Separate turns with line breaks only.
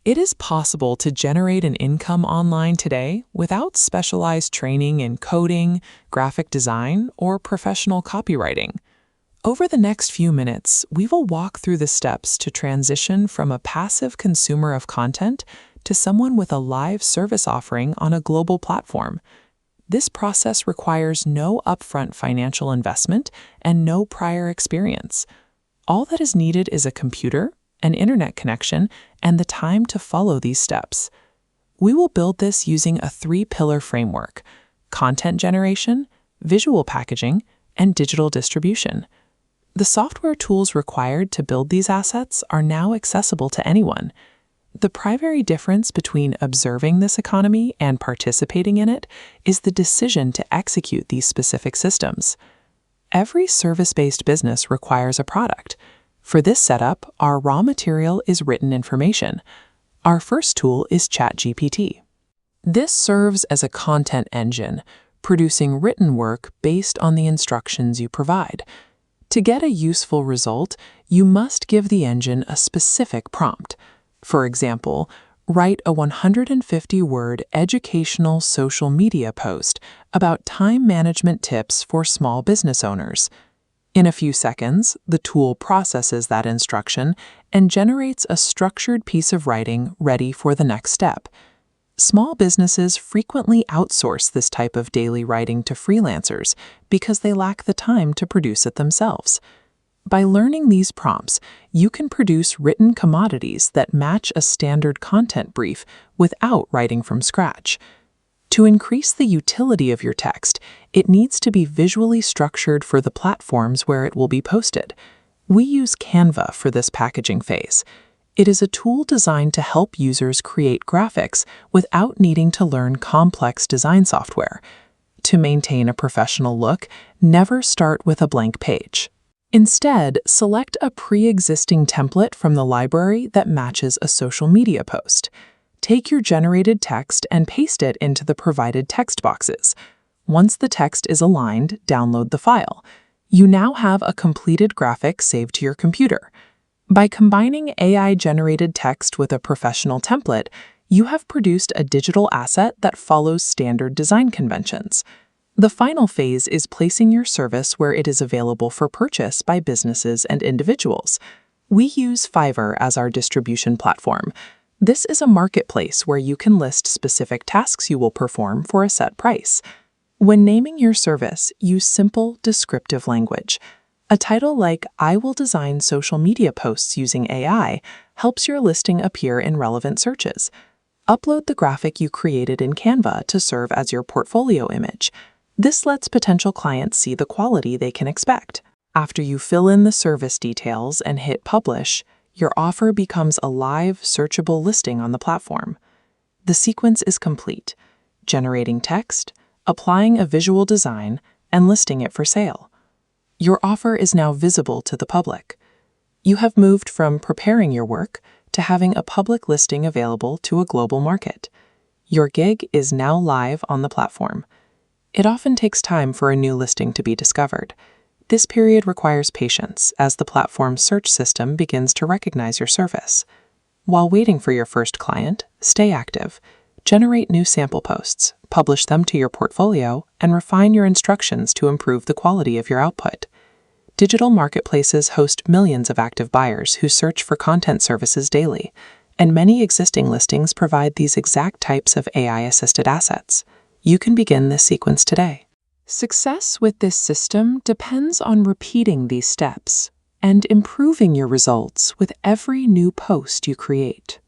It is possible to generate an income online today without specialized training in coding, graphic design, or professional copywriting. Over the next few minutes, we will walk through the steps to transition from a passive consumer of content to someone with a live service offering on a global platform. This process requires no upfront financial investment and no prior experience. All that is needed is a computer, an internet connection, and the time to follow these steps. We will build this using a 3-pillar framework: content generation, visual packaging, and digital distribution. The software tools required to build these assets are now accessible to anyone. The primary difference between observing this economy and participating in it is the decision to execute these specific systems. Every service-based business requires a product. For this setup, our raw material is written information. Our first tool is ChatGPT. This serves as a content engine, producing written work based on the instructions you provide. To get a useful result, you must give the engine a specific prompt. For example, write a 150-word educational social media post about time management tips for small business owners. In a few seconds, the tool processes that instruction and generates a structured piece of writing ready for the next step. Small businesses frequently outsource this type of daily writing to freelancers because they lack the time to produce it themselves. By learning these prompts, you can produce written commodities that match a standard content brief without writing from scratch. To increase the utility of your text, it needs to be visually structured for the platforms where it will be posted. We use Canva for this packaging phase. It is a tool designed to help users create graphics without needing to learn complex design software. To maintain a professional look, never start with a blank page. Instead, select a pre-existing template from the library that matches a social media post. Take your generated text and paste it into the provided text boxes. Once the text is aligned, download the file. You now have a completed graphic saved to your computer. By combining AI-generated text with a professional template, you have produced a digital asset that follows standard design conventions. The final phase is placing your service where it is available for purchase by businesses and individuals. We use Fiverr as our distribution platform. This is a marketplace where you can list specific tasks you will perform for a set price. When naming your service, use simple, descriptive language. A title like "I will design social media posts using AI" helps your listing appear in relevant searches. Upload the graphic you created in Canva to serve as your portfolio image. This lets potential clients see the quality they can expect. After you fill in the service details and hit publish, your offer becomes a live, searchable listing on the platform. The sequence is complete: generating text, applying a visual design, and listing it for sale. Your offer is now visible to the public. You have moved from preparing your work to having a public listing available to a global market. Your gig is now live on the platform. It often takes time for a new listing to be discovered. This period requires patience as the platform's search system begins to recognize your service. While waiting for your first client, stay active. Generate new sample posts, publish them to your portfolio, and refine your instructions to improve the quality of your output. Digital marketplaces host millions of active buyers who search for content services daily, and many existing listings provide these exact types of AI-assisted assets. You can begin this sequence today. Success with this system depends on repeating these steps and improving your results with every new post you create.